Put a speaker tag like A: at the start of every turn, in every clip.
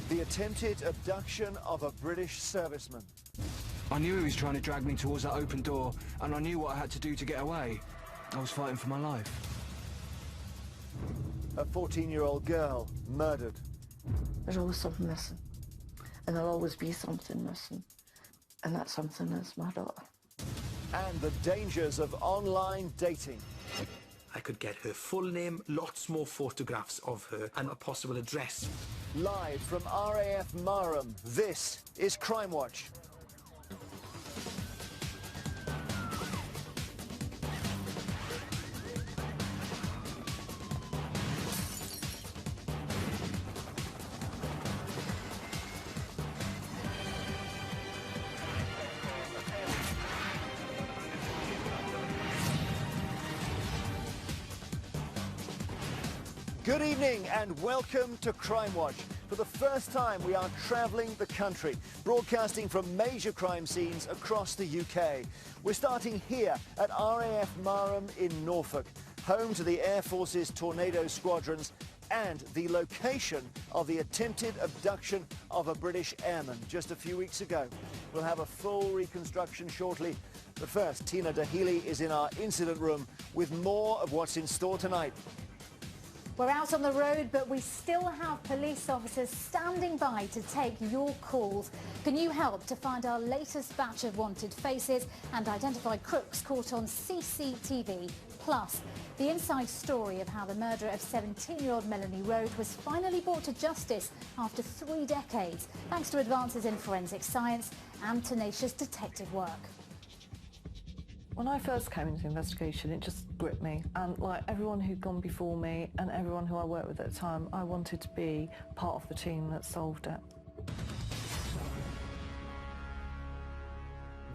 A: The attempted abduction of a British serviceman.
B: I knew he was trying to drag me towards that open door, and I knew what I had to do to get away. I was fighting for my life.
A: A 14-year-old girl murdered.
C: There's always something missing, and there'll always be something missing, and that something is my daughter.
A: And the dangers of online dating.
D: I could get her full name, lots more photographs of her, and a possible address.
A: Live from RAF Marham, this is Crimewatch. Good evening and welcome to Crimewatch. For the first time we are travelling the country, broadcasting from major crime scenes across the UK. We're starting here at RAF Marham in Norfolk, home to the Air Force's Tornado squadrons and the location of the attempted abduction of a British airman just a few weeks ago. We'll have a full reconstruction shortly. But first, Tina Dahealy is in our incident room with more of what's in store tonight.
E: We're out on the road, but we still have police officers standing by to take your calls. Can you help to find our latest batch of wanted faces and identify crooks caught on CCTV? Plus, the inside story of how the murder of 17-year-old Melanie Road was finally brought to justice after 3 decades, thanks to advances in forensic science and tenacious detective work.
C: When I first came into the investigation, it just gripped me. And like everyone who'd gone before me and everyone who I worked with at the time, I wanted to be part of the team that solved it.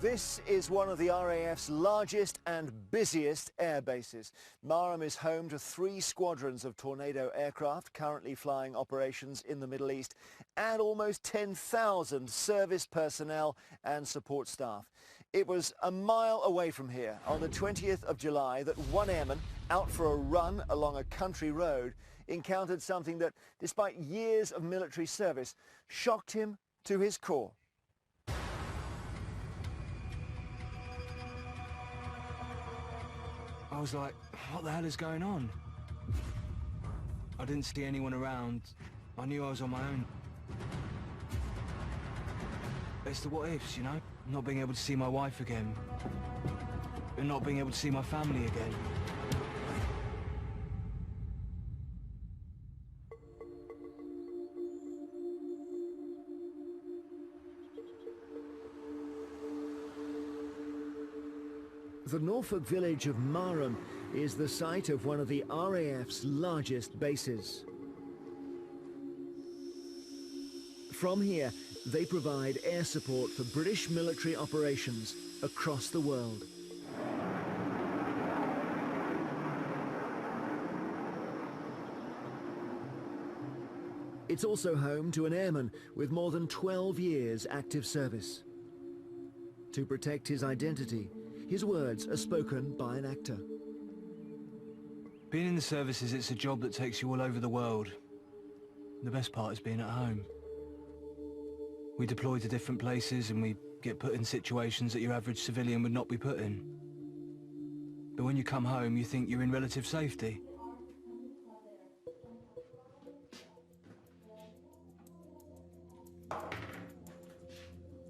A: This is one of the RAF's largest and busiest air bases. Marham is home to 3 squadrons of Tornado aircraft currently flying operations in the Middle East and almost 10,000 service personnel and support staff. It was a mile away from here on the 20th of July that one airman out for a run along a country road encountered something that, despite years of military service, shocked him to his core.
B: I was like, what the hell is going on? I didn't see anyone around. I knew I was on my own. It's the what ifs, you know? Not being able to see my wife again. And not being able to see my family again.
A: The Norfolk village of Marham is the site of one of the RAF's largest bases. From here, they provide air support for British military operations across the world. It's also home to an airman with more than 12 years active service. To protect his identity, his words are spoken by an actor.
B: Being in the services, it's a job that takes you all over the world. The best part is being at home. We deploy to different places and we get put in situations that your average civilian would not be put in. But when you come home, you think you're in relative safety.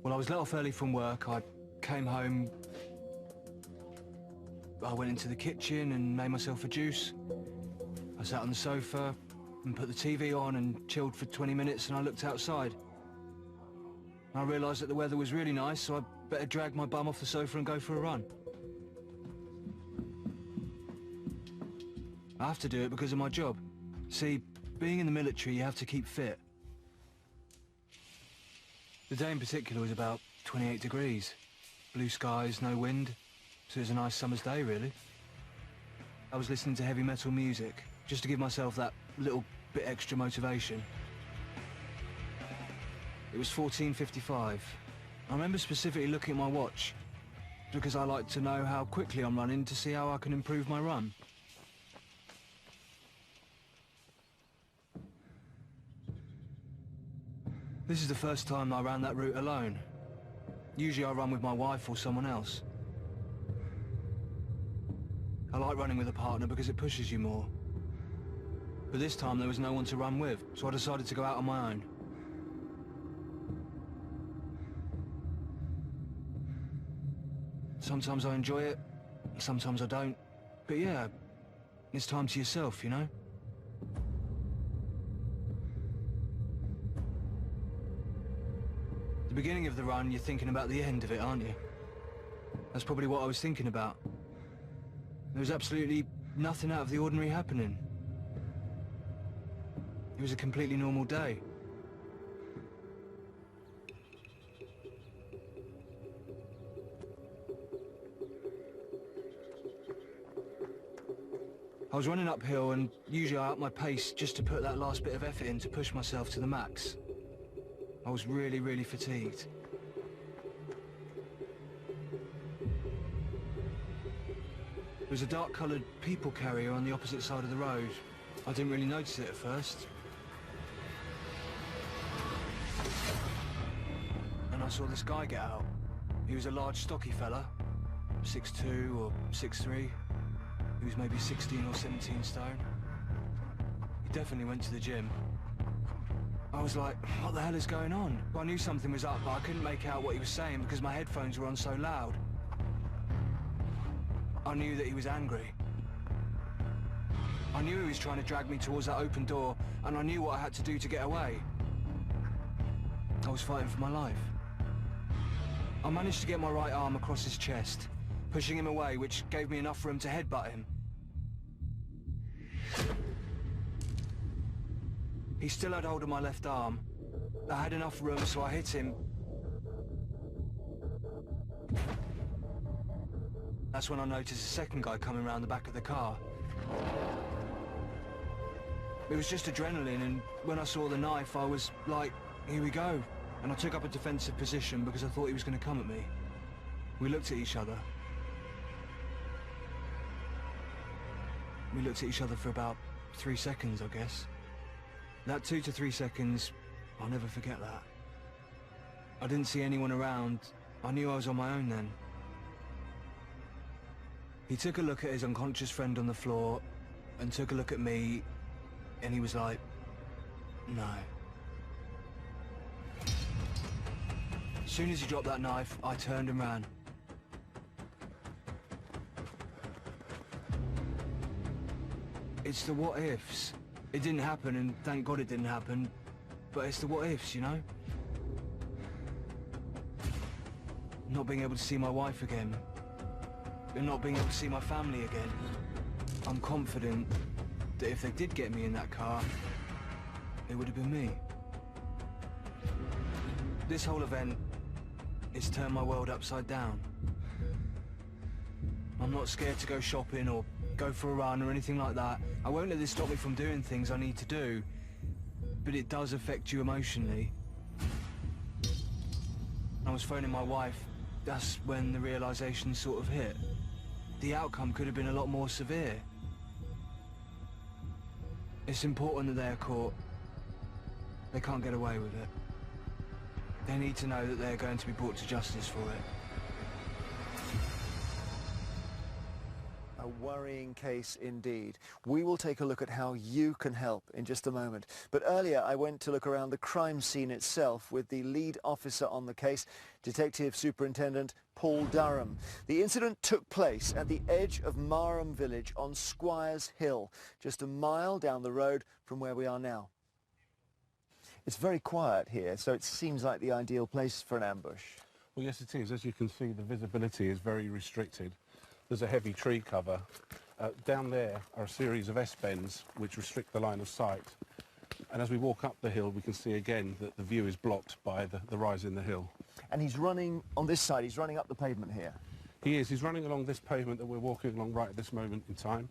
B: Well, I was let off early from work. I came home. I went into the kitchen and made myself a juice. I sat on the sofa and put the TV on and chilled for 20 minutes, and I looked outside. I realised that the weather was really nice, so I better drag my bum off the sofa and go for a run. I have to do it because of my job. See, being in the military, you have to keep fit. The day in particular was about 28 degrees. Blue skies, no wind, so it was a nice summer's day, really. I was listening to heavy metal music, just to give myself that little bit extra motivation. It was 14:55. I remember specifically looking at my watch, because I like to know how quickly I'm running to see how I can improve my run. This is the first time I ran that route alone. Usually I run with my wife or someone else. I like running with a partner because it pushes you more. But this time there was no one to run with, so I decided to go out on my own. Sometimes I enjoy it, sometimes I don't. But yeah, it's time to yourself, you know? The beginning of the run, you're thinking about the end of it, aren't you? That's probably what I was thinking about. There was absolutely nothing out of the ordinary happening. It was a completely normal day. I was running uphill and usually I up my pace just to put that last bit of effort in to push myself to the max. I was really, really fatigued. There was a dark-coloured people carrier on the opposite side of the road. I didn't really notice it at first. And I saw this guy get out. He was a large, stocky fella, 6'2" or 6'3". He was maybe 16 or 17 stone. He definitely went to the gym. I was like, what the hell is going on? Well, I knew something was up, but I couldn't make out what he was saying because my headphones were on so loud. I knew that he was angry. I knew he was trying to drag me towards that open door, and I knew what I had to do to get away. I was fighting for my life. I managed to get my right arm across his chest, pushing him away, which gave me enough room to headbutt him. He still had hold of my left arm. I had enough room, so I hit him. That's when I noticed a second guy coming around the back of the car. It was just adrenaline, and when I saw the knife, I was like, here we go. And I took up a defensive position because I thought he was going to come at me. We looked at each other. We looked at each other for about 3 seconds, I guess. That 2 to 3 seconds, I'll never forget that. I didn't see anyone around. I knew I was on my own then. He took a look at his unconscious friend on the floor and took a look at me, and he was like, no. As soon as he dropped that knife, I turned and ran. It's the what ifs. It didn't happen, and thank God it didn't happen, but it's the what ifs, you know? Not being able to see my wife again, and not being able to see my family again. I'm confident that if they did get me in that car, it would have been me. This whole event has turned my world upside down. I'm not scared to go shopping or go for a run or anything like that. I won't let this stop me from doing things I need to do, but it does affect you emotionally. I was phoning my wife. That's when the realization sort of hit. The outcome could have been a lot more severe. It's important that they're caught. They can't get away with it. They need to know that they're going to be brought to justice for it.
A: A worrying case indeed. We will take a look at how you can help in just a moment. But earlier I went to look around the crime scene itself with the lead officer on the case, Detective Superintendent Paul Durham. The incident took place at the edge of Marham village on Squires Hill, just a mile down the road from where we are now. It's very quiet here, so it seems like the ideal place for an ambush.
F: Well, yes, it is. As you can see, the visibility is very restricted. There's a heavy tree cover. Down there are a series of S-bends which restrict the line of sight. And as we walk up the hill, we can see again that the view is blocked by the rise in the hill.
A: And he's running on this side, he's running up the pavement here.
F: He is. He's running along this pavement that we're walking along right at this moment in time.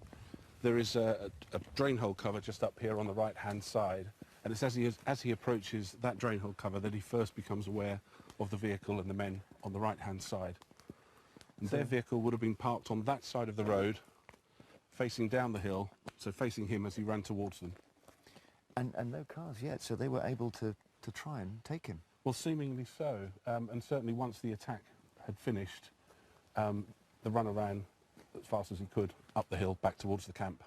F: There is a drain hole cover just up here on the right-hand side. And it's as he approaches that drain hole cover that he first becomes aware of the vehicle and the men on the right-hand side. And their vehicle would have been parked on that side of the road, facing down the hill, so facing him as he ran towards them.
A: And no cars yet, so they were able to to try and take him.
F: Well, seemingly so, and certainly once the attack had finished, the runner ran as fast as he could up the hill back towards the camp.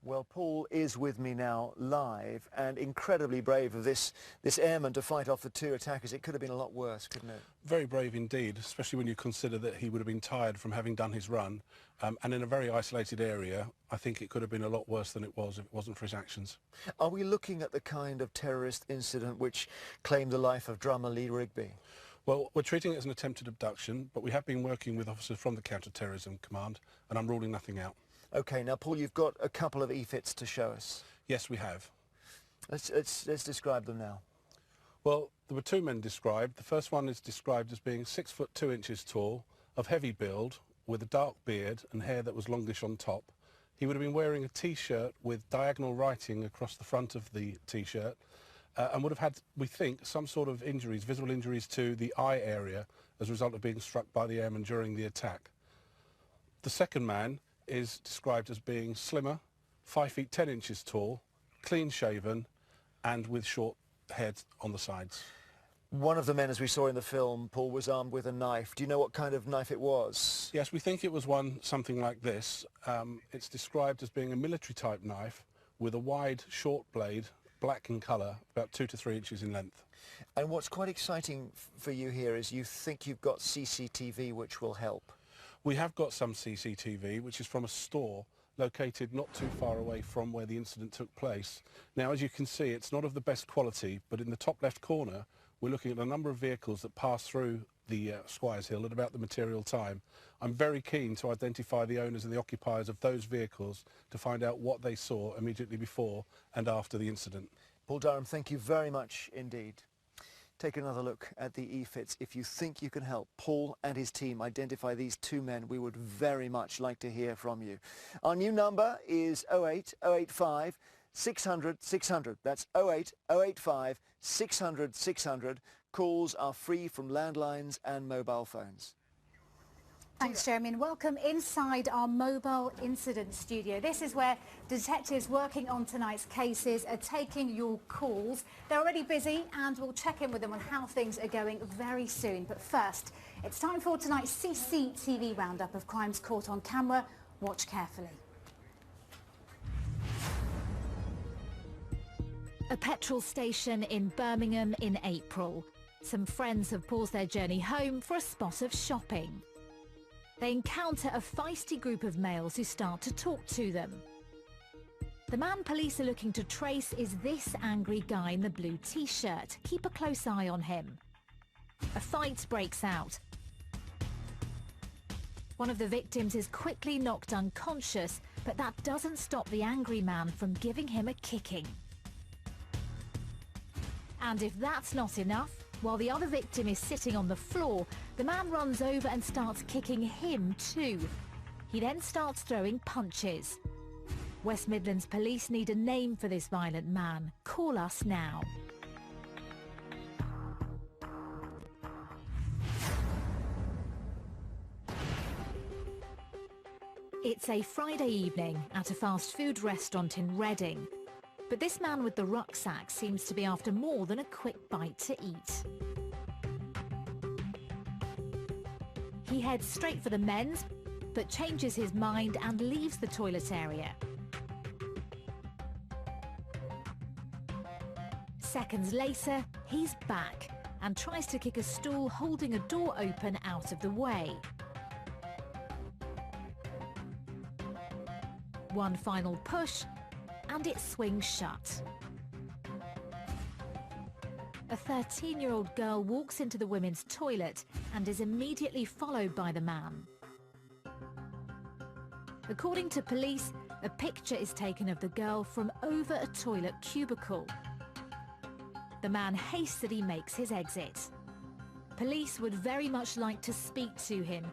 A: Well, Paul is with me now live, and incredibly brave of this airman to fight off the two attackers. It could have been a lot worse, couldn't it?
F: Very brave indeed, especially when you consider that he would have been tired from having done his run, and in a very isolated area. I think it could have been a lot worse than it was if it wasn't for his actions.
A: Are we looking at the kind of terrorist incident which claimed the life of drummer Lee Rigby?
F: Well, we're treating it as an attempted abduction, but we have been working with officers from the Counter-Terrorism Command, and I'm ruling nothing out.
A: OK, now, Paul, you've got a couple of EFITs to show us.
F: Yes, we have.
A: Let's describe them now.
F: Well, there were two men described. The first one is described as being 6 foot 2 inches tall, of heavy build, with a dark beard and hair that was longish on top. He would have been wearing a T-shirt with diagonal writing across the front of the T-shirt, and would have had, we think, some sort of injuries, visual injuries to the eye area as a result of being struck by the airman during the attack. The second man is described as being slimmer, 5 feet 10 inches tall, clean-shaven, and with short hair on the sides.
A: One of the men, as we saw in the film, Paul, was armed with a knife. Do you know what kind of knife it was?
F: Yes, we think it was one something like this. It's described as being a military-type knife with a wide, short blade, black in colour, about 2 to 3 inches in length.
A: And what's quite exciting for you here is you think you've got CCTV which will help.
F: We have got some CCTV, which is from a store located not too far away from where the incident took place. Now, as you can see, it's not of the best quality, but in the top left corner, we're looking at a number of vehicles that pass through the Squires Hill at about the material time. I'm very keen to identify the owners and the occupiers of those vehicles to find out what they saw immediately before and after the incident.
A: Paul Durham, thank you very much indeed. Take another look at the EFITs. If you think you can help Paul and his team identify these two men, we would very much like to hear from you. Our new number is 08085 600 600. That's 08085 600 600. Calls are free from landlines and mobile phones.
E: Thanks, Jeremy, and welcome inside our mobile incident studio. This is where detectives working on tonight's cases are taking your calls. They're already busy, and we'll check in with them on how things are going very soon. But first, it's time for tonight's CCTV roundup of crimes caught on camera. Watch carefully.
G: A petrol station in Birmingham in April. Some friends have paused their journey home for a spot of shopping. They encounter a feisty group of males who start to talk to them. The man police are looking to trace is this angry guy in the blue T-shirt. Keep a close eye on him. A fight breaks out. One of the victims is quickly knocked unconscious, but that doesn't stop the angry man from giving him a kicking. And if that's not enough, while the other victim is sitting on the floor, the man runs over and starts kicking him too. He then starts throwing punches. West Midlands Police need a name for this violent man. Call us now. It's a Friday evening at a fast food restaurant in Reading. But this man with the rucksack seems to be after more than a quick bite to eat. He heads straight for the men's, but changes his mind and leaves the toilet area. Seconds later, he's back and tries to kick a stool holding a door open out of the way. One final push, and it swings shut. A 13-year-old girl walks into the women's toilet and is immediately followed by the man. According to police, a picture is taken of the girl from over a toilet cubicle. The man hastily makes his exit. Police would very much like to speak to him.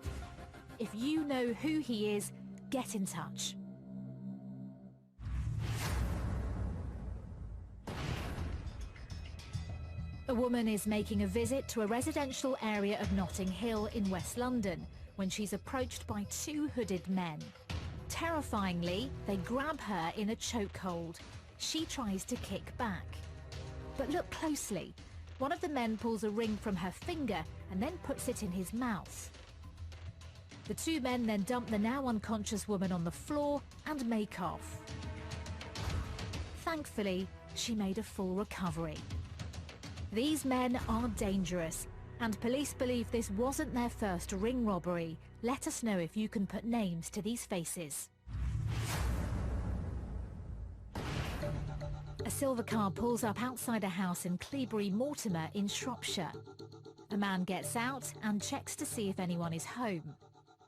G: If you know who he is, get in touch. A woman is making a visit to a residential area of Notting Hill in West London when she's approached by two hooded men. Terrifyingly, they grab her in a chokehold. She tries to kick back. But look closely. One of the men pulls a ring from her finger and then puts it in his mouth. The two men then dump the now unconscious woman on the floor and make off. Thankfully, she made a full recovery. These men are dangerous, and police believe this wasn't their first ring robbery. Let us know if you can put names to these faces. A silver car pulls up outside a house in Cleobury Mortimer in Shropshire. A man gets out and checks to see if anyone is home.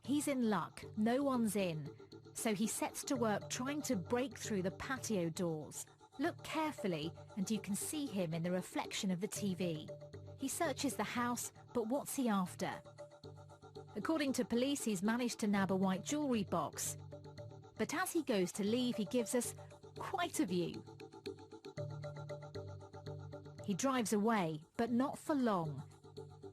G: He's in luck, no one's in, so he sets to work trying to break through the patio doors. Look carefully and you can see him in the reflection of the TV. He searches the house, but what's he after? According to police, he's managed to nab a white jewellery box. But as he goes to leave, he gives us quite a view. He drives away, but not for long.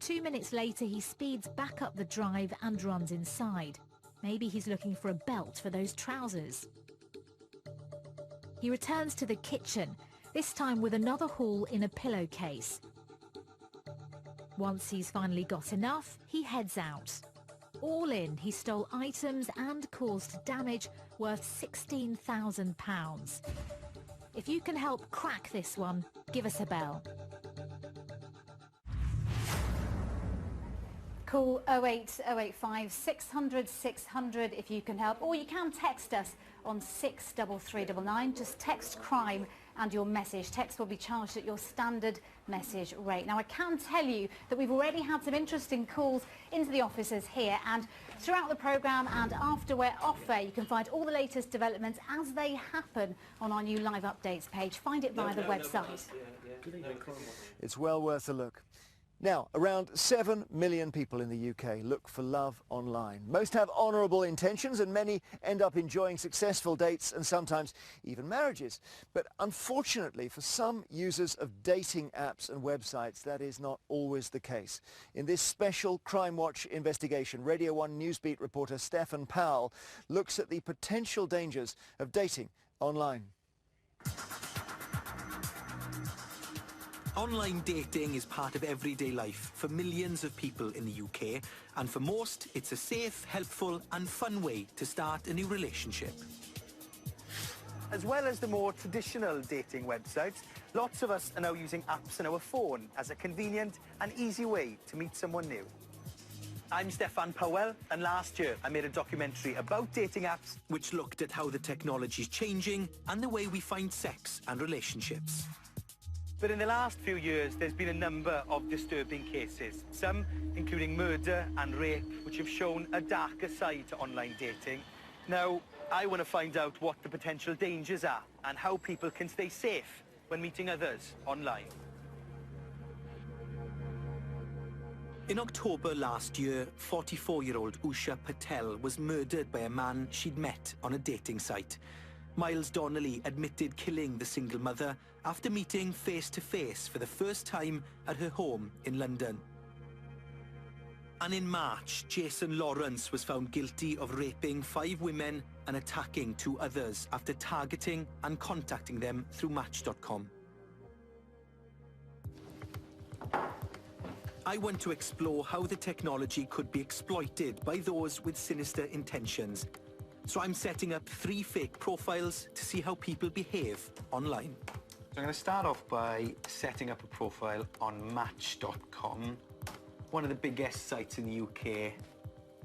G: 2 minutes later, he speeds back up the drive and runs inside. Maybe he's looking for a belt for those trousers. He returns to the kitchen, this time with another haul in a pillowcase. Once he's finally got enough, he heads out. All in, he stole items and caused damage worth £16,000. If you can help crack this one, give us a bell.
E: Call 08085 600 600 if you can help, or you can text us on 63399. Just text crime and your message. Text will be charged at your standard message rate. Now, I can tell you that we've already had some interesting calls into the offices here, and throughout the programme and after we're off air, you can find all the latest developments as they happen on our new live updates page. Find it via the website.
A: It's well worth a look. Now, around 7 million people in the UK look for love online. Most have honourable intentions and many end up enjoying successful dates and sometimes even marriages. But unfortunately, for some users of dating apps and websites, that is not always the case. In this special Crimewatch investigation, Radio 1 Newsbeat reporter Stefan Powell looks at the potential dangers of dating online.
D: Online dating is part of everyday life for millions of people in the UK, and for most, it's a safe, helpful and fun way to start a new relationship.
H: As well as the more traditional dating websites, lots of us are now using apps on our phone as a convenient and easy way to meet someone new. I'm Stefan Powell, and last year I made a documentary about dating apps
D: which looked at how the technology is changing and the way we find sex and relationships.
H: But in the last few years, there's been a number of disturbing cases, some including murder and rape, which have shown a darker side to online dating. Now, I want to find out what the potential dangers are and how people can stay safe when meeting others online.
D: In October last year, 44-year-old Usha Patel was murdered by a man she'd met on a dating site. Miles Donnelly admitted killing the single mother after meeting face-to-face for the first time at her home in London. And in March, Jason Lawrence was found guilty of raping 5 women and attacking 2 others after targeting and contacting them through Match.com. I want to explore how the technology could be exploited by those with sinister intentions. So I'm setting up 3 fake profiles to see how people behave online.
I: So I'm going to start off by setting up a profile on Match.com, one of the biggest sites in the UK.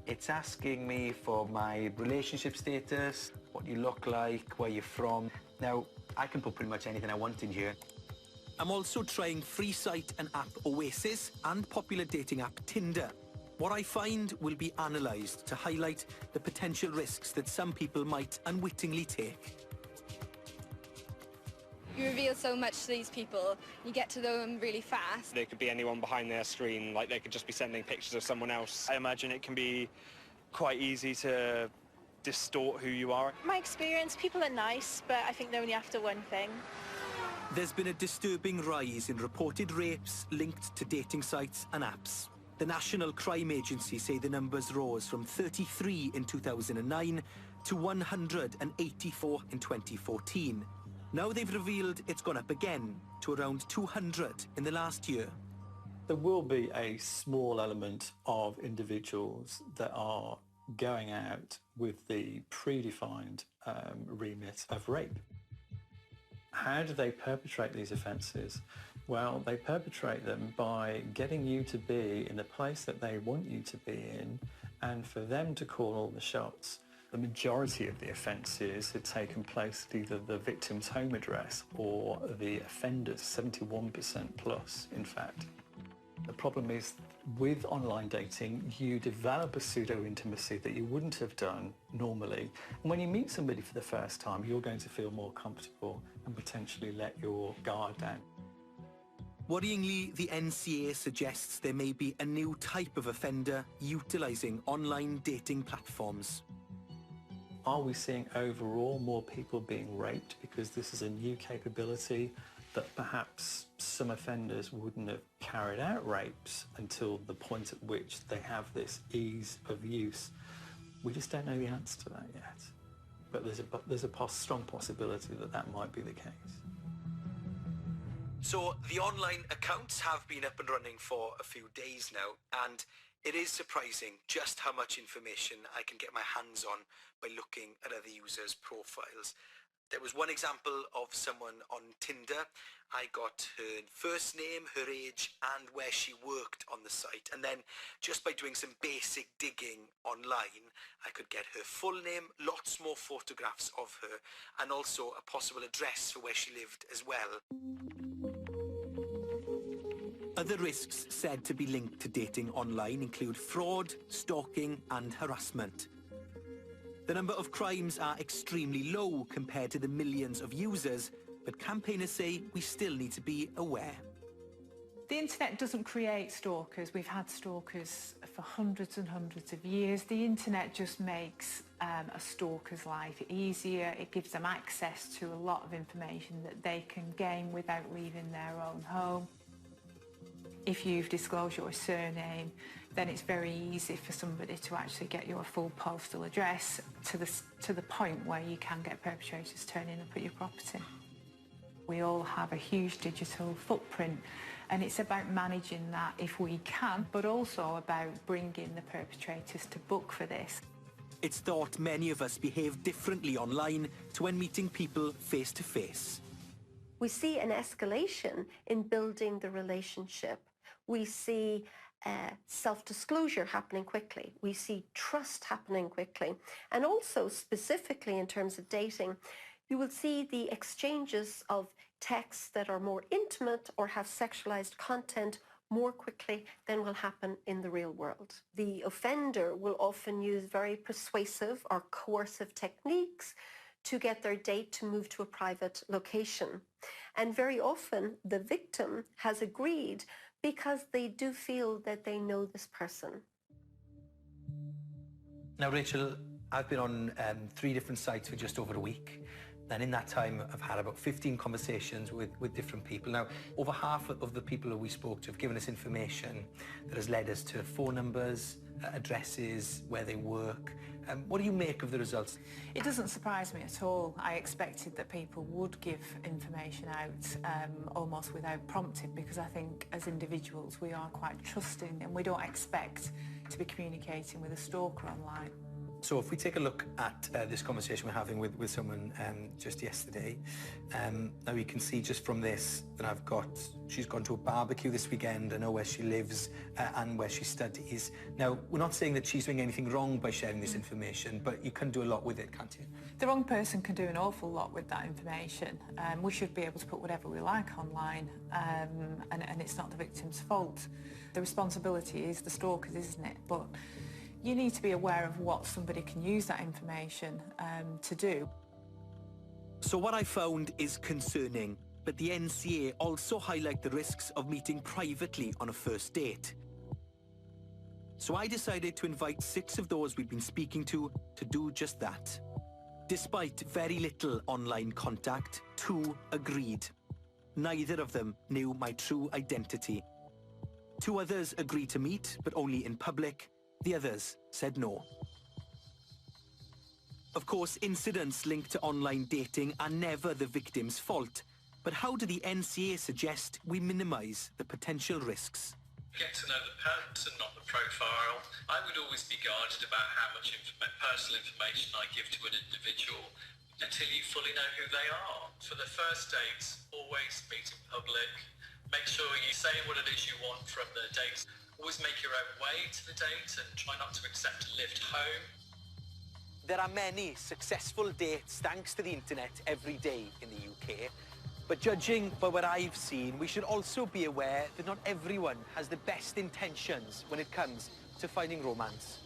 I: It's asking me for my relationship status, what you look like, where you're from. Now, I can put pretty much anything I want in here.
D: I'm also trying free site and app Oasis and popular dating app Tinder. What I find will be analysed to highlight the potential risks that some people might unwittingly take.
J: You reveal so much to these people, you get to know them really fast.
K: There could be anyone behind their screen, like they could just be sending pictures of someone else. I imagine it can be quite easy to distort who you are.
L: My experience, people are nice, but I think they're only after one thing.
D: There's been a disturbing rise in reported rapes linked to dating sites and apps. The National Crime Agency say the numbers rose from 33 in 2009 to 184 in 2014. Now they've revealed it's gone up again to around 200 in the last year.
M: There will be a small element of individuals that are going out with the predefined remit of rape. How do they perpetrate these offences? Well, they perpetrate them by getting you to be in the place that they want you to be in, and for them to call all the shots. The majority of the offences had taken place at either the victim's home address or the offender's, 71% plus, in fact. The problem is, with online dating, you develop a pseudo-intimacy that you wouldn't have done normally. And when you meet somebody for the first time, you're going to feel more comfortable and potentially let your guard down.
D: Worryingly, the NCA suggests there may be a new type of offender utilising online dating platforms.
M: Are we seeing overall more people being raped because this is a new capability that perhaps some offenders wouldn't have carried out rapes until the point at which they have this ease of use? We just don't know the answer to that yet. But there's a strong possibility that that might be the case.
D: So the online accounts have been up and running for a few days now, and it is surprising just how much information I can get my hands on by looking at other users' profiles. There was one example of someone on Tinder. I got her first name, her age, and where she worked on the site. And then just by doing some basic digging online, I could get her full name, lots more photographs of her, and also a possible address for where she lived as well. Other risks said to be linked to dating online include fraud, stalking, and harassment. The number of crimes are extremely low compared to the millions of users, but campaigners say we still need to be aware.
N: The internet doesn't create stalkers. We've had stalkers for hundreds and hundreds of years. The internet just makes a stalker's life easier. It gives them access to a lot of information that they can gain without leaving their own home. If you've disclosed your surname, then it's very easy for somebody to actually get your full postal address to the point where you can get perpetrators turning up at your property. We all have a huge digital footprint, and it's about managing that if we can, but also about bringing the perpetrators to book for this.
D: It's thought many of us behave differently online to when meeting people face to face.
O: We see an escalation in building the relationship. We see self-disclosure happening quickly. We see trust happening quickly. And also, specifically in terms of dating, you will see the exchanges of texts that are more intimate or have sexualized content more quickly than will happen in the real world. The offender will often use very persuasive or coercive techniques to get their date to move to a private location. And very often the victim has agreed because they do feel that they know this person.
D: Now, Rachel, I've been on 3 different sites for just over a week. And in that time, I've had about 15 conversations with different people. Now, over half of the people that we spoke to have given us information that has led us to phone numbers, addresses, where they work. What do you make of the results?
N: It doesn't surprise me at all. I expected that people would give information out almost without prompting, because I think as individuals we are quite trusting and we don't expect to be communicating with a stalker online.
D: So if we take a look at this conversation we're having with someone just yesterday, now you can see just from this that she's gone to a barbecue this weekend. I know where she lives and where she studies. Now, we're not saying that she's doing anything wrong by sharing this information, but you can do a lot with it, can't you?
N: The wrong person can do an awful lot with that information. We should be able to put whatever we like online, and it's not the victim's fault. The responsibility is the stalker's, isn't it? But you need to be aware of what somebody can use that information to do.
D: So what I found is concerning, but the NCA also highlight the risks of meeting privately on a first date. So I decided to invite 6 of those we'd been speaking to do just that. Despite very little online contact, 2 agreed. Neither of them knew my true identity. 2 others agreed to meet, but only in public. The others said no. Of course, incidents linked to online dating are never the victim's fault. But how do the NCA suggest we minimise the potential risks?
P: Get to know the person, not the profile. I would always be guarded about how much personal information I give to an individual until you fully know who they are. For the first dates, always meet in public. Make sure you say what it is you want from the date. Always make your own way to the date and try not to accept a lift home.
D: There are many successful dates thanks to the internet every day in the UK. But judging by what I've seen, we should also be aware that not everyone has the best intentions when it comes to finding romance.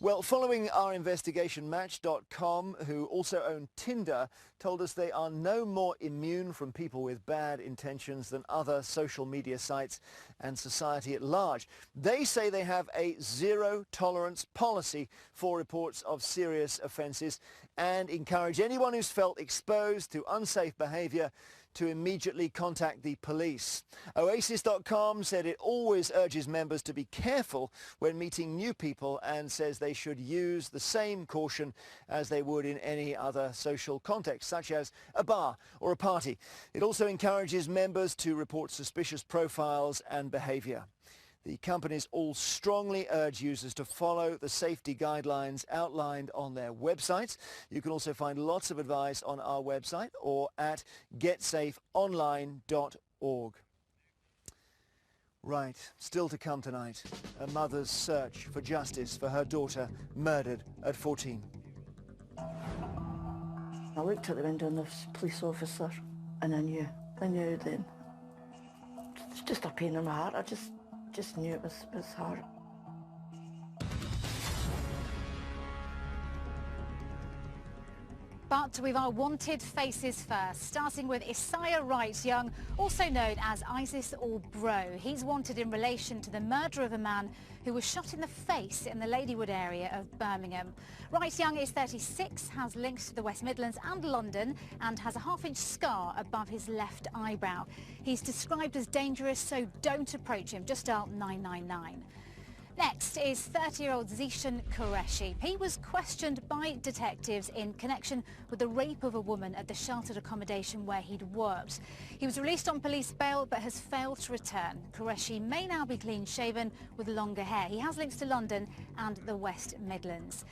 A: Well, following our investigation, Match.com, who also own Tinder, told us they are no more immune from people with bad intentions than other social media sites and society at large. They say they have a zero-tolerance policy for reports of serious offences and encourage anyone who's felt exposed to unsafe behaviour to immediately contact the police. Oasis.com said it always urges members to be careful when meeting new people and says they should use the same caution as they would in any other social context, such as a bar or a party. It also encourages members to report suspicious profiles and behaviour. The companies all strongly urge users to follow the safety guidelines outlined on their websites. You can also find lots of advice on our website or at getsafeonline.org. Right, still to come tonight, a mother's search for justice for her daughter murdered at 14.
C: I looked at the window and there was a police officer and I knew then. It's just a pain in my heart. I just knew it was hard.
E: But with our wanted faces first, starting with Isaiah Wright Young, also known as ISIS or Bro. He's wanted in relation to the murder of a man who was shot in the face in the Ladywood area of Birmingham. Wright Young is 36, has links to the West Midlands and London, and has a half-inch scar above his left eyebrow. He's described as dangerous, so don't approach him. Just dial 999. Next is 30-year-old Zishan Qureshi. He was questioned by detectives in connection with the rape of a woman at the sheltered accommodation where he'd worked. He was released on police bail but has failed to return. Qureshi may now be clean-shaven with longer hair. He has links to London and the West Midlands.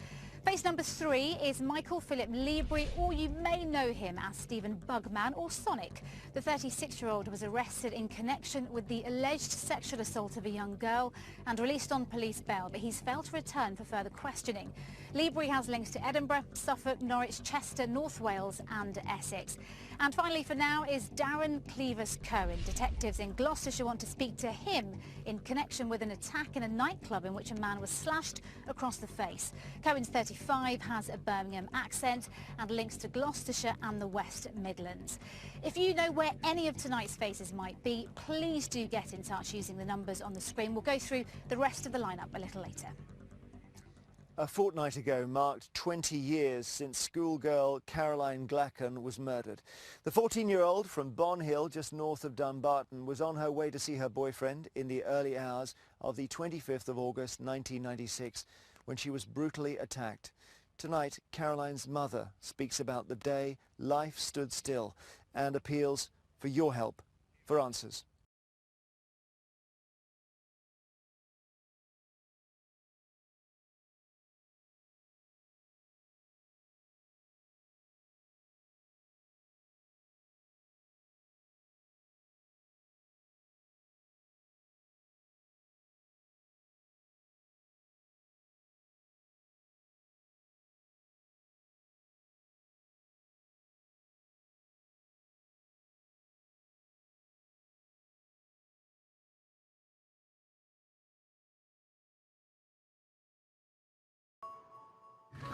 E: Face number 3 is Michael Philip Libri, or you may know him as Stephen Bugman or Sonic. The 36-year-old was arrested in connection with the alleged sexual assault of a young girl and released on police bail, but he's failed to return for further questioning. Libri has links to Edinburgh, Suffolk, Norwich, Chester, North Wales and Essex. And finally for now is Darren Clevis-Cohen. Detectives in Gloucestershire want to speak to him in connection with an attack in a nightclub in which a man was slashed across the face. Cohen's 35, has a Birmingham accent and links to Gloucestershire and the West Midlands. If you know where any of tonight's faces might be, please do get in touch using the numbers on the screen. We'll go through the rest of the lineup a little later.
A: A fortnight ago marked 20 years since schoolgirl Caroline Glacken was murdered. The 14-year-old from Bon Hill, just north of Dumbarton, was on her way to see her boyfriend in the early hours of the 25th of August 1996 when she was brutally attacked. Tonight, Caroline's mother speaks about the day life stood still and appeals for your help, for answers.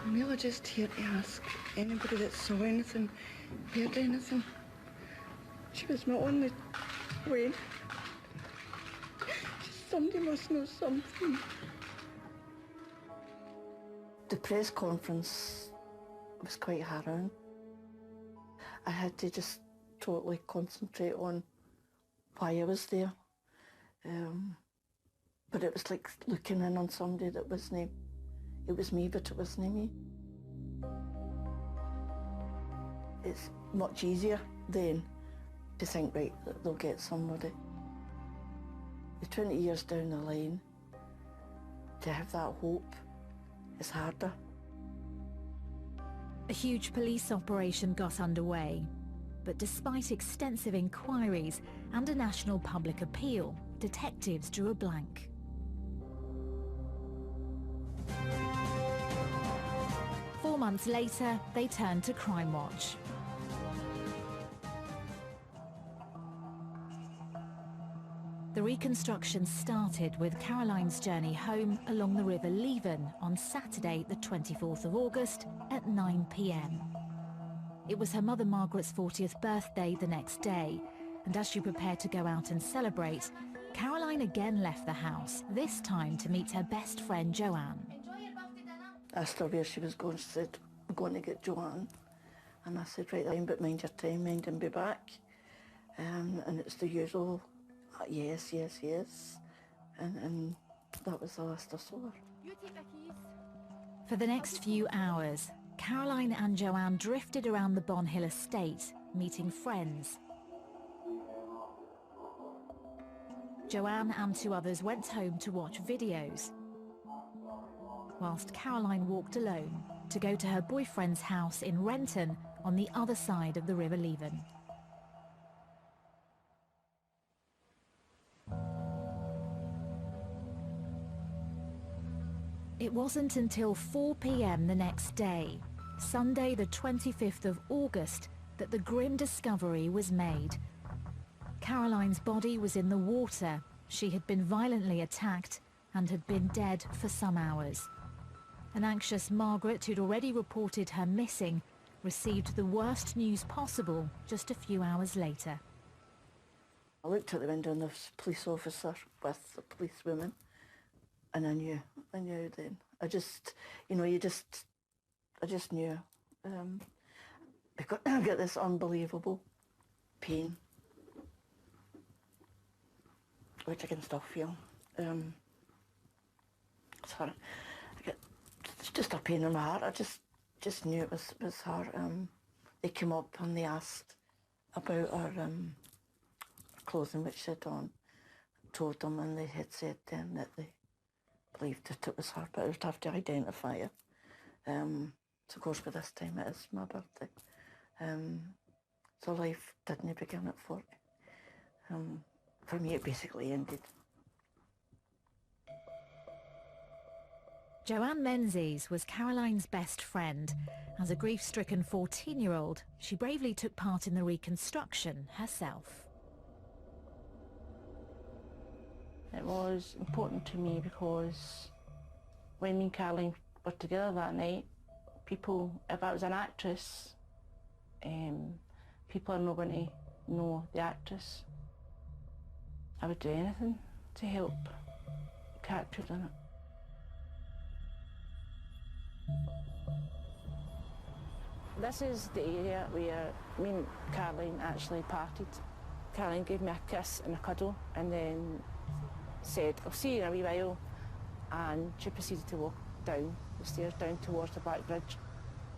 Q: I'm really just here to ask anybody that saw anything, heard anything. She was my only way. Somebody must know something.
C: The press conference was quite harrowing. I had to just totally concentrate on why I was there. But it was like looking in on somebody that wasn't
Q: it was me, but it wasn't me. It's much easier then to think, right, that they'll get somebody. The 20 years down the line, to have that hope is harder.
G: A huge police operation got underway, but despite extensive inquiries and a national public appeal, detectives drew a blank. Four months later, they turned to Crimewatch. The reconstruction started with Caroline's journey home along the River Leven on Saturday, the 24th of August at 9 p.m. It was her mother Margaret's 40th birthday the next day, and as she prepared to go out and celebrate, Caroline again left the house, this time to meet her best friend Joanne.
Q: I asked her where she was going. She said, I'm going to get Joanne. And I said, right then, but mind your time, mind and be back. And it's the usual, yes, yes, yes. And that was the last I saw her.
G: For the next few hours, Caroline and Joanne drifted around the Bon Hill estate, meeting friends. Joanne and two others went home to watch videos, whilst Caroline walked alone to go to her boyfriend's house in Renton on the other side of the River Leven. It wasn't until 4 p.m. the next day, Sunday the 25th of August, that the grim discovery was made. Caroline's body was in the water. She had been violently attacked and had been dead for some hours. An anxious Margaret, who'd already reported her missing, received the worst news possible just a few hours later.
Q: I looked out the window and there was a police officer with a policewoman, and I knew then. I just knew. I got this unbelievable pain, which I can still feel. Sorry. It's just a pain in my heart. I just knew it was her. They came up and they asked about her clothing which she had on. Told them, and they had said then that they believed that it was her, but it would have to identify her. So of course by this time it is my birthday. So life didn't begin at 40. For me it basically ended.
G: Joanne Menzies was Caroline's best friend. As a grief-stricken 14-year-old, she bravely took part in the reconstruction herself.
R: It was important to me because when me and Caroline were together that night, people, if I was an actress, people are not going to know the actress. I would do anything to help characters in it. This is the area where me and Caroline actually parted. Caroline gave me a kiss and a cuddle and then said, I'll see you in a wee while, and she proceeded to walk down the stairs down towards the Black Bridge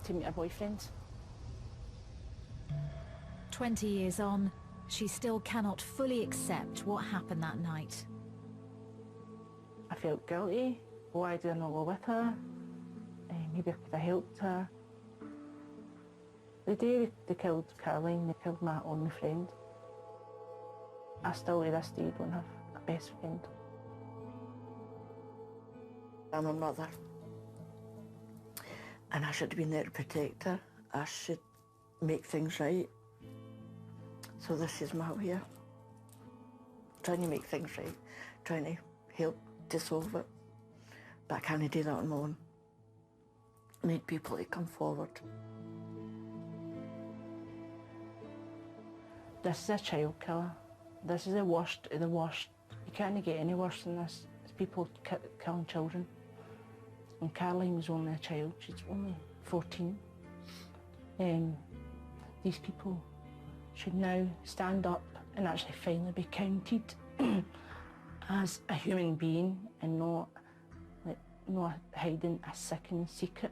R: to meet her boyfriend.
G: 20 years on, she still cannot fully accept what happened that night.
R: I felt guilty. Why did I not go with her? Maybe I could have helped her. The day they killed Caroline, they killed my only friend. I still to this day don't have a best friend.
Q: I'm a mother, and I should have been there to protect her. I should make things right. So this is my way, trying to make things right, trying to help to solve it. But I can't do that on my own. I need people to come forward.
R: This is a child killer. This is the worst of the worst. You can't get any worse than this. It's people killing children. And Caroline was only a child. She's only 14. These people should now stand up and actually finally be counted as a human being and not like no hiding a sickening secret.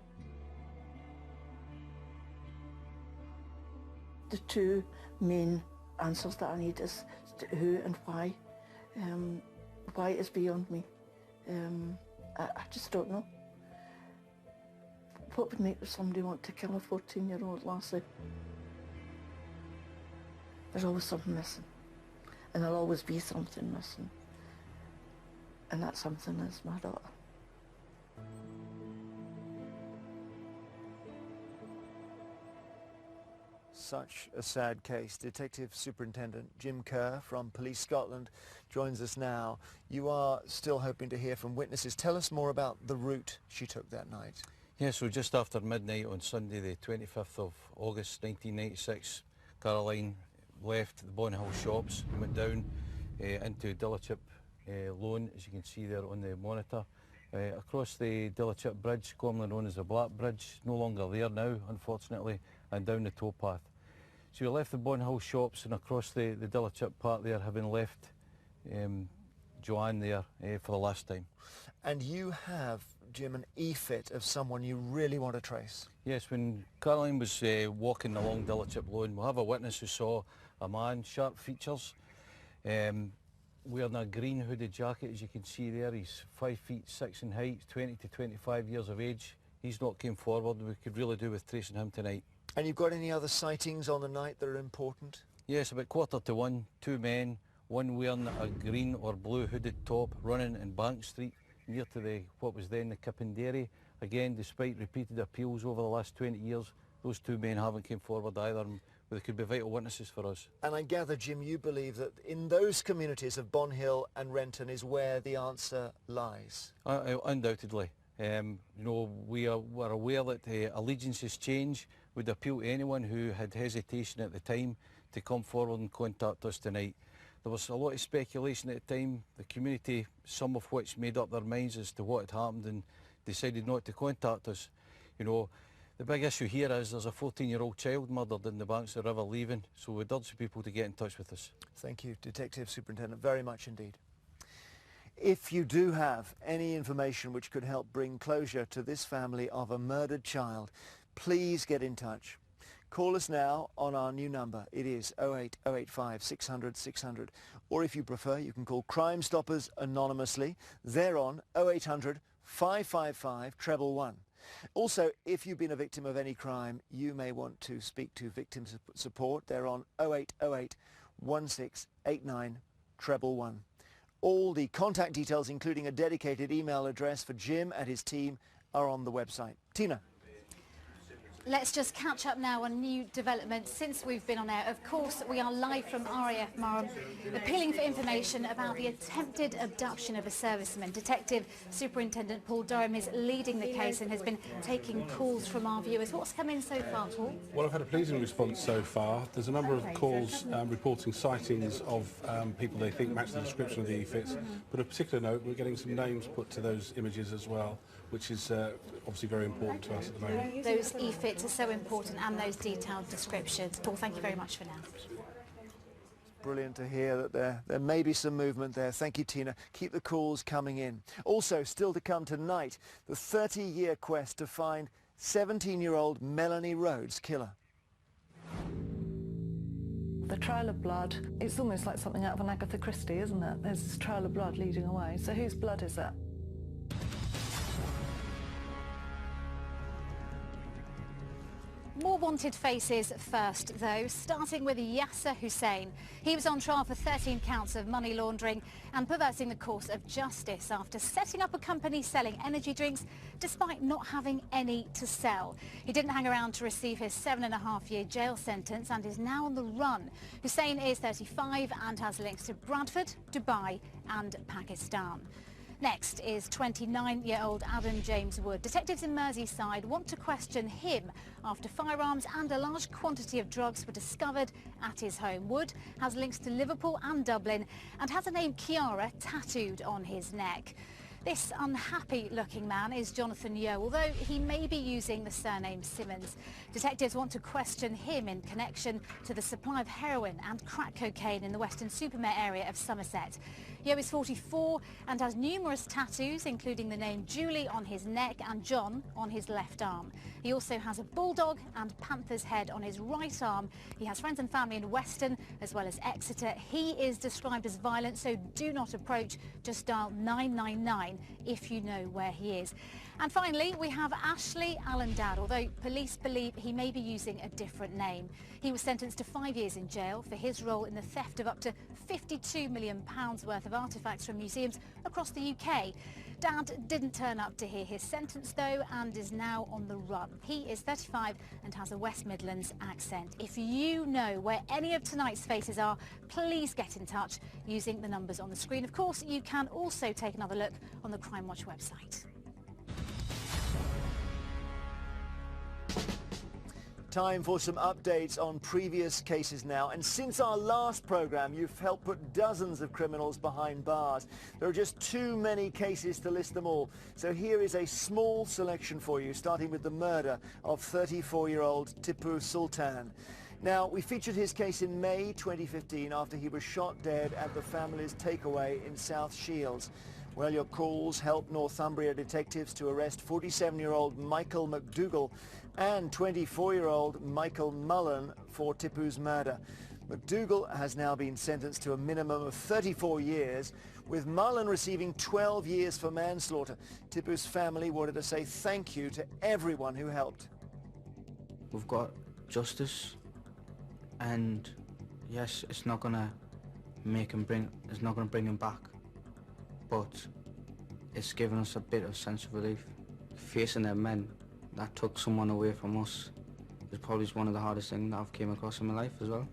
R: The two main answers that I need is who and why. Why is beyond me. I just don't know. What would make somebody want to kill a 14-year-old lassie? There's always something missing, and there'll always be something missing, and that something is my daughter.
A: Such a sad case. Detective Superintendent Jim Kerr from Police Scotland joins us now. You are still hoping to hear from witnesses. Tell us more about the route she took that night.
S: Yeah, so just after midnight on Sunday, the 25th of August 1996, Caroline left the Bonhill shops and went down into Dillachip Loan, as you can see there on the monitor, across the Dillachip Bridge, commonly known as the Black Bridge, no longer there now, unfortunately, and down the towpath. So we left the Bonhill shops and across the Dillachip Park there, having left Joanne there for the last time.
A: And you have, Jim, an e-fit of someone you really want to trace.
S: Yes, when Caroline was walking along Dillachip Loan, we have a witness who saw a man, sharp features, wearing a green hooded jacket, as you can see there. He's 5'6" in height, 20 to 25 years of age. He's not came forward. We could really do with tracing him tonight.
A: And you've got any other sightings on the night that are important?
S: Yes, about 1:45, two men, one wearing a green or blue hooded top, running in Bank Street, near to what was then the Kippendary. Again, despite repeated appeals over the last 20 years, those two men haven't came forward either, and they could be vital witnesses for us.
A: And I gather, Jim, you believe that in those communities of Bonhill and Renton is where the answer lies?
S: Undoubtedly. You know, we're aware that allegiances change. Would appeal to anyone who had hesitation at the time to come forward and contact us tonight. There was a lot of speculation at the time. The community, some of which made up their minds as to what had happened and decided not to contact us. You know, the big issue here is there's a 14-year-old child murdered in the banks of the river Leven, so we'd urge people to get in touch with us.
A: Thank you, Detective Superintendent, very much indeed. If you do have any information which could help bring closure to this family of a murdered child, please get in touch. Call us now on our new number. It is 08085 600 600. Or if you prefer, you can call Crime Stoppers anonymously. They're on 0800 555 111. Also, if you've been a victim of any crime, you may want to speak to victim support. They're on 0808 1689 111. All the contact details, including a dedicated email address for Jim and his team, are on the website. Tina.
E: Let's just catch up now on new developments since we've been on air. Of course, we are live from RAF Marham, appealing for information about the attempted abduction of a serviceman. Detective Superintendent Paul Durham is leading the case and has been taking calls from our viewers. What's come in so far, Paul?
F: Well, I've had a pleasing response so far. There's a number of calls reporting sightings of people they think match the description of the e-fits. But of particular note, we're getting some names put to those images as well, which is obviously very important to us at the moment.
E: Those e-fits are so important, and those detailed descriptions. Paul, thank you very much for now.
A: Brilliant to hear that there may be some movement there. Thank you, Tina. Keep the calls coming in. Also, still to come tonight, the 30-year quest to find 17-year-old Melanie Rhodes' killer.
C: The trail of blood, it's almost like something out of an Agatha Christie, isn't it? There's this trail of blood leading away. So whose blood is it?
E: More wanted faces first, though, starting with Yasser Hussain. He was on trial for 13 counts of money laundering and perverting the course of justice after setting up a company selling energy drinks despite not having any to sell. He didn't hang around to receive his 7.5-year jail sentence and is now on the run. Hussain is 35 and has links to Bradford, Dubai and Pakistan. Next is 29-year-old Adam James Wood. Detectives in Merseyside want to question him after firearms and a large quantity of drugs were discovered at his home. Wood has links to Liverpool and Dublin and has the name Chiara tattooed on his neck. This unhappy-looking man is Jonathan Yeo, although he may be using the surname Simmons. Detectives want to question him in connection to the supply of heroin and crack cocaine in the Weston-super-Mare area of Somerset. Yeo is 44 and has numerous tattoos, including the name Julie on his neck and John on his left arm. He also has a bulldog and panther's head on his right arm. He has friends and family in Weston as well as Exeter. He is described as violent, so do not approach. Just dial 999 if you know where he is. And finally, we have Ashley Allendad, although police believe he may be using a different name. He was sentenced to 5 years in jail for his role in the theft of up to £52 million worth of artefacts from museums across the UK. Dad didn't turn up to hear his sentence, though, and is now on the run. He is 35 and has a West Midlands accent. If you know where any of tonight's faces are, please get in touch using the numbers on the screen. Of course, you can also take another look on the Crimewatch website.
A: Time for some updates on previous cases now. And since our last programme, you've helped put dozens of criminals behind bars. There are just too many cases to list them all. So here is a small selection for you, starting with the murder of 34-year-old Tipu Sultan. Now, we featured his case in May 2015 after he was shot dead at the family's takeaway in South Shields. Well, your calls helped Northumbria detectives to arrest 47-year-old Michael McDougall and 24-year-old Michael Mullen for Tipu's murder. McDougall has now been sentenced to a minimum of 34 years, with Mullen receiving 12 years for manslaughter. Tipu's family wanted to say thank you to everyone who helped.
T: We've got justice, and yes, it's not gonna bring him back, but it's given us a bit of sense of relief. Facing them men that took someone away from us is probably one of the hardest things that I've came across in my life as well.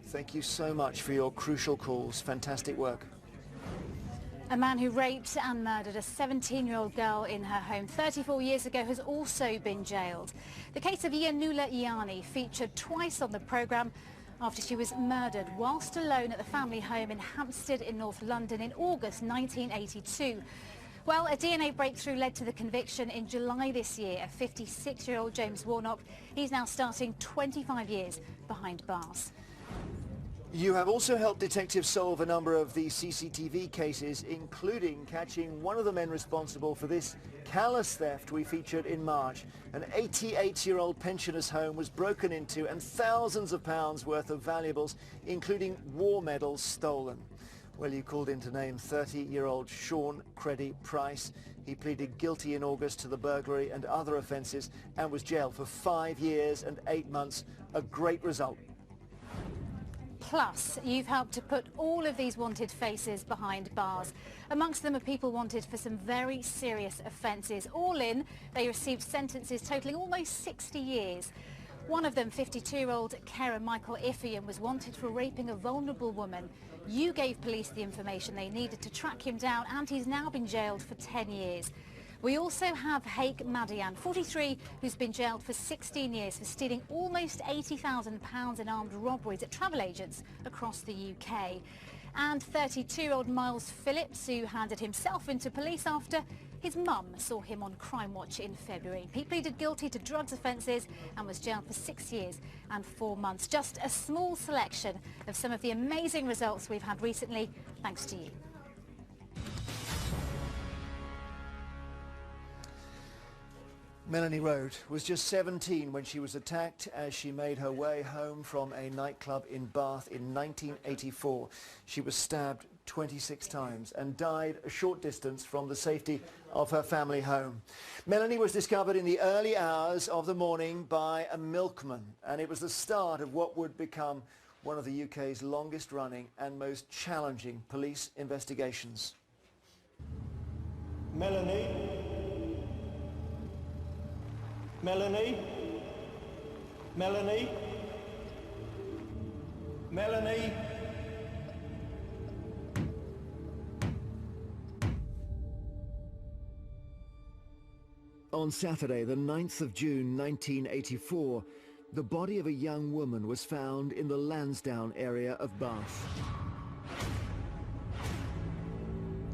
A: Thank you so much for your crucial calls. Fantastic work.
E: A man who raped and murdered a 17-year-old girl in her home 34 years ago has also been jailed. The case of Ianula Iani featured twice on the programme after she was murdered whilst alone at the family home in Hampstead in North London in August 1982. Well, a DNA breakthrough led to the conviction in July this year of 56-year-old James Warnock. He's now starting 25 years behind bars.
A: You have also helped detectives solve a number of the CCTV cases, including catching one of the men responsible for this callous theft we featured in March. An 88-year-old pensioner's home was broken into and thousands of pounds worth of valuables, including war medals, stolen. Well, you called in to name 30-year-old Sean Creddy Price. He pleaded guilty in August to the burglary and other offences and was jailed for 5 years and 8 months. A great result.
E: Plus, you've helped to put all of these wanted faces behind bars. Amongst them are people wanted for some very serious offences. All in, they received sentences totalling almost 60 years. One of them, 52-year-old Kara Michael Iffian, was wanted for raping a vulnerable woman. You gave police the information they needed to track him down, and he's now been jailed for 10 years. We also have Haik Madian, 43, who's been jailed for 16 years for stealing almost £80,000 in armed robberies at travel agents across the UK. And 32-year-old Miles Phillips, who handed himself into police after his mum saw him on Crimewatch in February. He pleaded guilty to drugs offences and was jailed for 6 years and 4 months. Just a small selection of some of the amazing results we've had recently, thanks to you.
A: Melanie Road was just 17 when she was attacked as she made her way home from a nightclub in Bath in 1984. She was stabbed 26 times and died a short distance from the safety of her family home. Melanie was discovered in the early hours of the morning by a milkman, and it was the start of what would become one of the UK's longest running and most challenging police investigations.
U: Melanie? Melanie? Melanie? Melanie?
A: On Saturday, the 9th of June 1984, the body of a young woman was found in the Lansdowne area of Bath.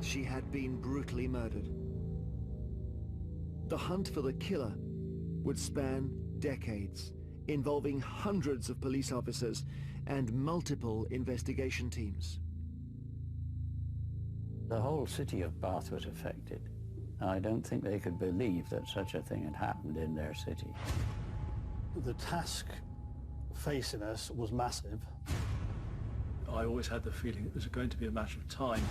A: she had been brutally murdered. The hunt for the killer would span decades, involving hundreds of police officers and multiple investigation teams.
B: The whole city of Bath was affected. I don't think they could believe that such a thing had happened in their city.
V: The task facing us was massive.
W: I always had the feeling it was going to be a matter of time.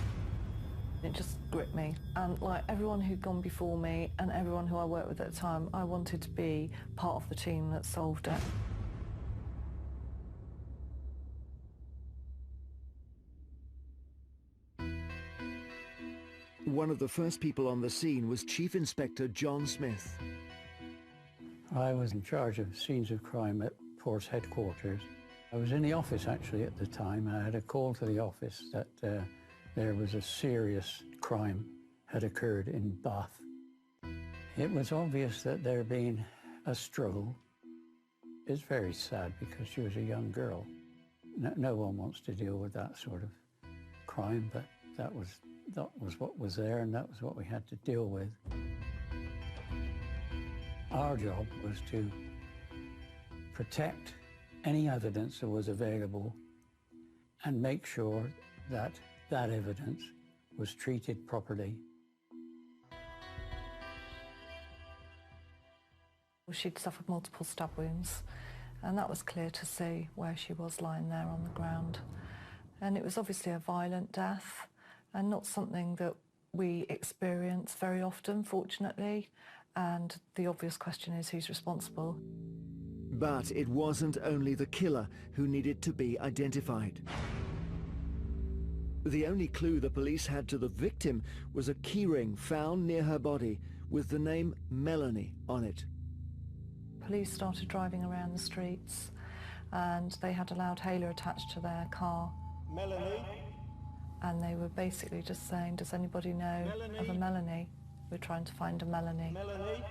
C: It just gripped me, and like everyone who'd gone before me and everyone who I worked with at the time, I wanted to be part of the team that solved it.
A: One of the first people on the scene was Chief Inspector John Smith.
B: I was in charge of scenes of crime at Force headquarters. I was in the office actually at the time. I had a call to the office that there was a serious crime had occurred in Bath. It was obvious that there had been a struggle. It's very sad because she was a young girl. No one wants to deal with that sort of crime, but that was what was there, and that was what we had to deal with. Our job was to protect any evidence that was available and make sure that that evidence was treated properly.
C: She'd suffered multiple stab wounds, and that was clear to see where she was lying there on the ground. And it was obviously a violent death, and not something that we experience very often, fortunately. And the obvious question is, who's responsible?
A: But it wasn't only the killer who needed to be identified. The only clue the police had to the victim was a keyring found near her body with the name Melanie on it.
C: Police started driving around the streets, and they had a loud hailer attached to their car.
U: Melanie?
C: And they were basically just saying, does anybody know of a Melanie? We're trying to find a Melanie.
U: Melanie?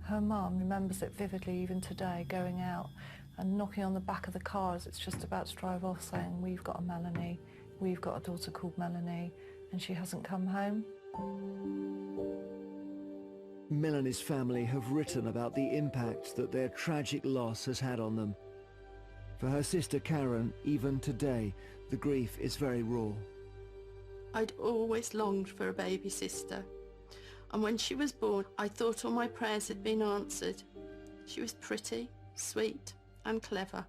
C: Her mum remembers it vividly even today, going out and knocking on the back of the car as it's just about to drive off, saying, we've got a Melanie, we've got a daughter called Melanie, and she hasn't come home.
A: Melanie's family have written about the impact that their tragic loss has had on them. For her sister Karen, even today, the grief is very raw.
X: I'd always longed for a baby sister, and when she was born, I thought all my prayers had been answered. She was pretty, sweet, and clever.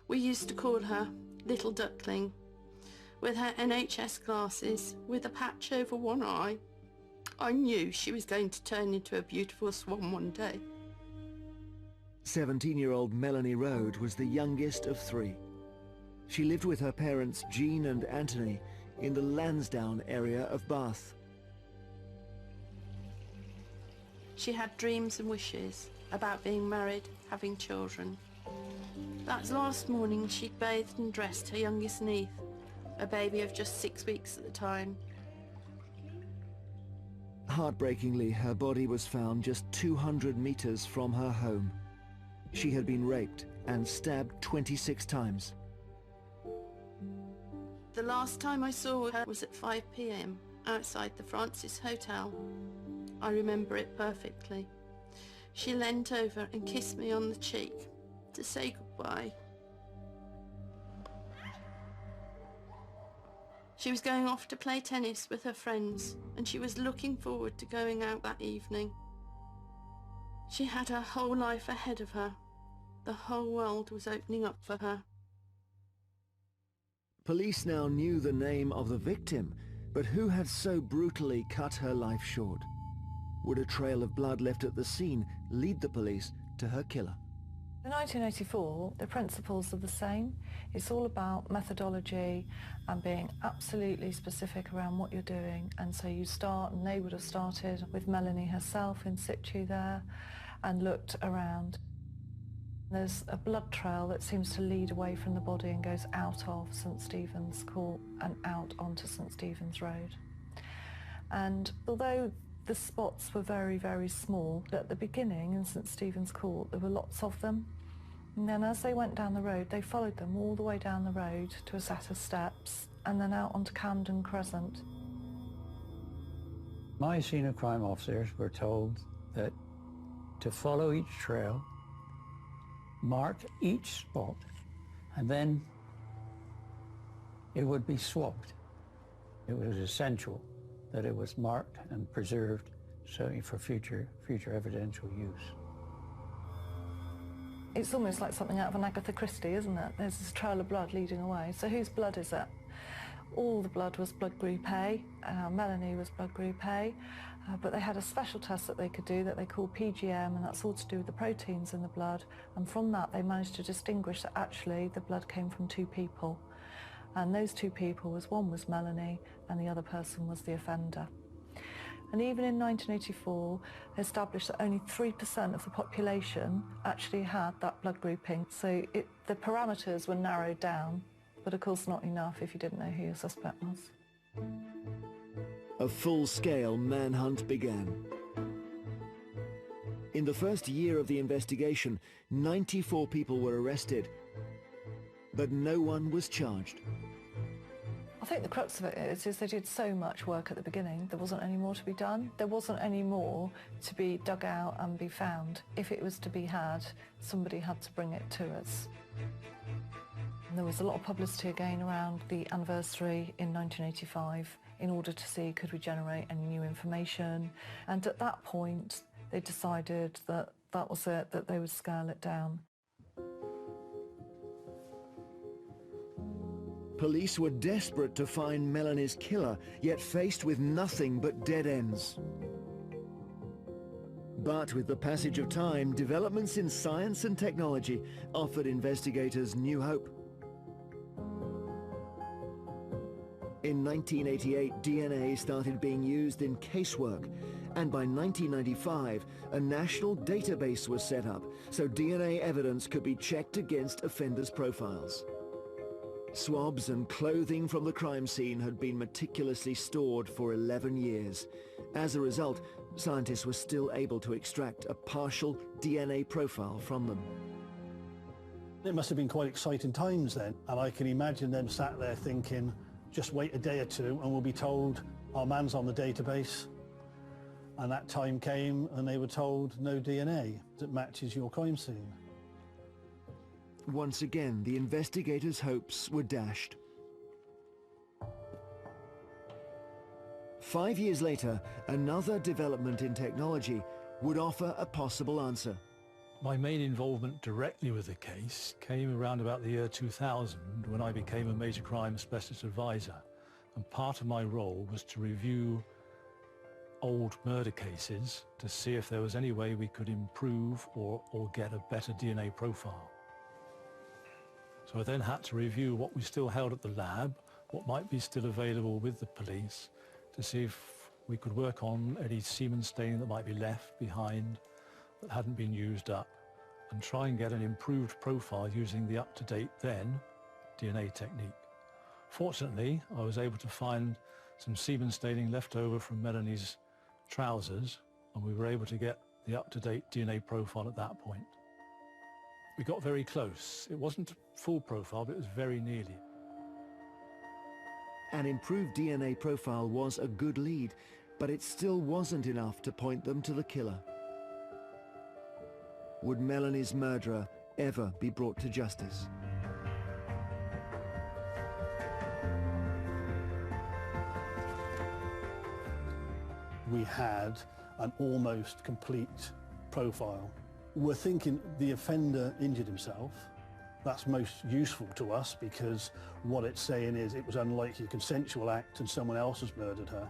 X: We used to call her Little Duckling. With her NHS glasses, with a patch over one eye, I knew she was going to turn into a beautiful swan one day.
A: 17-year-old Melanie Rode was the youngest of three. She lived with her parents Jean and Anthony in the Lansdowne area of Bath.
X: She had dreams and wishes about being married, having children. That last morning she'd bathed and dressed her youngest Neith, a baby of just 6 weeks at the time.
A: Heartbreakingly, her body was found just 200 meters from her home. She had been raped and stabbed 26 times.
X: The last time I saw her was at 5 p.m. outside the Francis Hotel. I remember it perfectly. She leant over and kissed me on the cheek to say goodbye. She was going off to play tennis with her friends, and she was looking forward to going out that evening. She had her whole life ahead of her. The whole world was opening up for her.
A: Police now knew the name of the victim, but who had so brutally cut her life short? Would a trail of blood left at the scene lead the police to her killer?
C: In 1984, the principles are the same. It's all about methodology and being absolutely specific around what you're doing. And so you start, and they would have started with Melanie herself in situ there and looked around. There's a blood trail that seems to lead away from the body and goes out of St Stephen's Court and out onto St Stephen's Road. And although the spots were very, very small, at the beginning in St Stephen's Court there were lots of them. And then as they went down the road, they followed them all the way down the road to a set of steps and then out onto Camden Crescent.
B: My scene of crime officers were told that to follow each trail, mark each spot, and then it would be swapped. It was essential that it was marked and preserved, certainly for future evidential use.
C: It's almost like something out of an Agatha Christie, isn't it? There's this trail of blood leading away. So whose blood is it? All the blood was blood group A. Melanie was blood group A. But they had a special test that they could do that they call PGM, and that's all to do with the proteins in the blood. And from that, they managed to distinguish that actually the blood came from two people. And those two people one was Melanie, and the other person was the offender. And even in 1984, they established that only 3% of the population actually had that blood grouping. So the parameters were narrowed down, but of course not enough if you didn't know who your suspect was.
A: A full-scale manhunt began. In the first year of the investigation, 94 people were arrested, but no one was charged.
C: I think the crux of it is they did so much work at the beginning, there wasn't any more to be done. There wasn't any more to be dug out and be found. If it was to be had, somebody had to bring it to us. And there was a lot of publicity again around the anniversary in 1985 in order to see could we generate any new information. And at that point, they decided that that was it, that they would scale it down.
A: Police were desperate to find Melanie's killer, yet faced with nothing but dead ends. But with the passage of time, developments in science and technology offered investigators new hope. In 1988, DNA started being used in casework, and by 1995, a national database was set up so DNA evidence could be checked against offenders' profiles. Swabs and clothing from the crime scene had been meticulously stored for 11 years. As a result, scientists were still able to extract a partial DNA profile from them.
V: It must have been quite exciting times then, and I can imagine them sat there thinking, just wait a day or two and we'll be told our man's on the database. And that time came and they were told no DNA that matches your crime scene.
A: Once again, the investigators' hopes were dashed. 5 years later, another development in technology would offer a possible answer.
W: My main involvement directly with the case came around about the year 2000 when I became a major crime specialist advisor, and part of my role was to review old murder cases to see if there was any way we could improve or get a better DNA profile. So I then had to review what we still held at the lab, what might be still available with the police, to see if we could work on any semen stain that might be left behind that hadn't been used up, and try and get an improved profile using the up-to-date then DNA technique. Fortunately, I was able to find some semen staining left over from Melanie's trousers, and we were able to get the up-to-date DNA profile at that point. We got very close. It wasn't a full profile, but it was very nearly.
A: An improved DNA profile was a good lead, but it still wasn't enough to point them to the killer. Would Melanie's murderer ever be brought to justice?
V: We had an almost complete profile. We're thinking the offender injured himself. That's most useful to us because what it's saying is it was unlikely a consensual act and someone else has murdered her.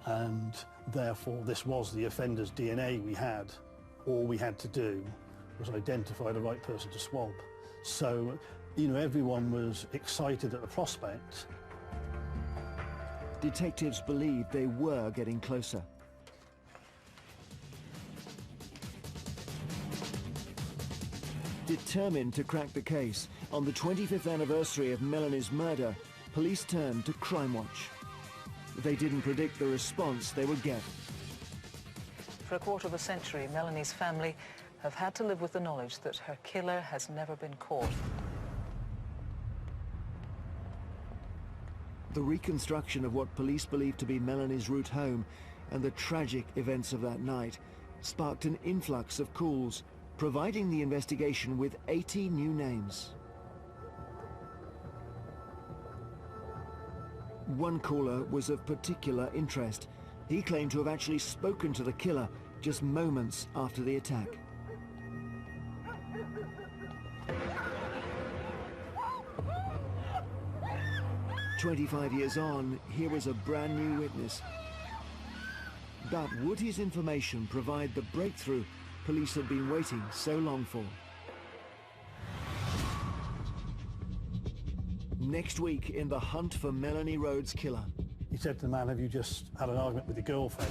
V: And therefore this was the offender's DNA we had. All we had to do was identify the right person to swab. So, you know, everyone was excited at the prospect.
A: Detectives believed they were getting closer. Determined to crack the case, on the 25th anniversary of Melanie's murder, police turned to Crimewatch. They didn't predict the response they would get.
H: For a quarter of a century, Melanie's family have had to live with the knowledge that her killer has never been caught.
A: The reconstruction of what police believe to be Melanie's route home and the tragic events of that night sparked an influx of calls, providing the investigation with 80 new names. One caller was of particular interest. He claimed to have actually spoken to the killer just moments after the attack. "25 years on, here was a brand new witness. But would his information provide the breakthrough police had been waiting so long for? Next week in the hunt for Melanie Rhodes' killer.
V: He said to the man, have you just had an argument with your girlfriend?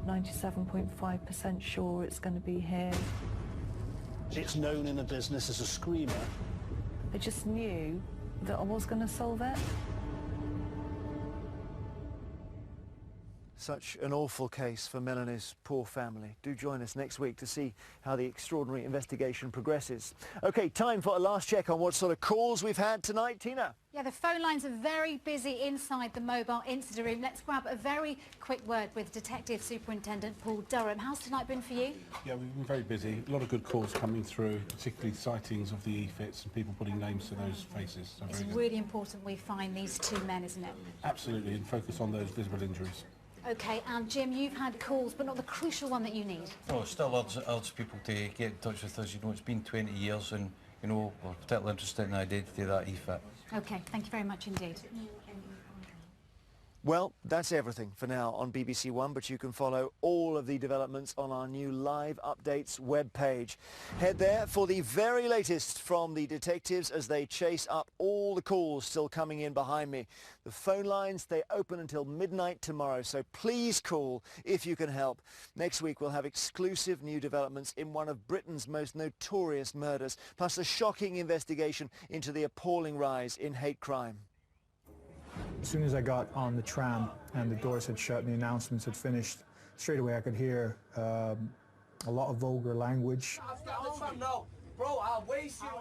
C: 97.5% sure it's going to be here.
V: It's known in the business as a screamer.
C: I just knew that I was going to solve it.
A: Such an awful case for Melanie's poor family. Do join us next week to see how the extraordinary investigation progresses. OK, time for a last check on what sort of calls we've had tonight. Tina?
E: Yeah, the phone lines are very busy inside the mobile incident room. Let's grab a very quick word with Detective Superintendent Paul Durham. How's tonight been for you?
F: Yeah, we've been very busy. A lot of good calls coming through, particularly sightings of the E-fits and people putting names to those faces. So
E: It's really important we find these two men, isn't it?
F: Absolutely, and focus on those visible injuries.
E: OK, and Jim, you've had calls, but not the crucial one that you need.
S: Oh, still urge people to get in touch with us. You know, it's been 20 years and, you know, we're particularly interested in the identity of that E-fit.
E: OK, thank you very much indeed.
A: Well, that's everything for now on BBC One, but you can follow all of the developments on our new Live Updates webpage. Head there for the very latest from the detectives as they chase up all the calls still coming in behind me. The phone lines, they open until midnight tomorrow, so please call if you can help. Next week we'll have exclusive new developments in one of Britain's most notorious murders, plus a shocking investigation into the appalling rise in hate crime.
I: As soon as I got on the tram and the doors had shut and the announcements had finished, straight away I could hear a lot of vulgar language.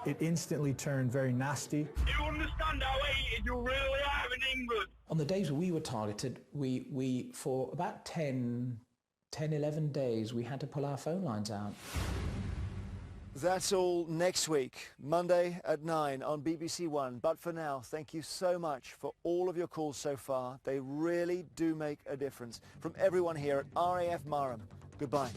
I: It instantly turned very nasty.
J: You understand how hated you really are in England?
K: On the days we were targeted, we for about 10, 11 days, we had to pull our phone lines out.
A: That's all next week, Monday at 9 on BBC One. But for now, thank you so much for all of your calls so far. They really do make a difference. From everyone here at RAF Marham, goodbye.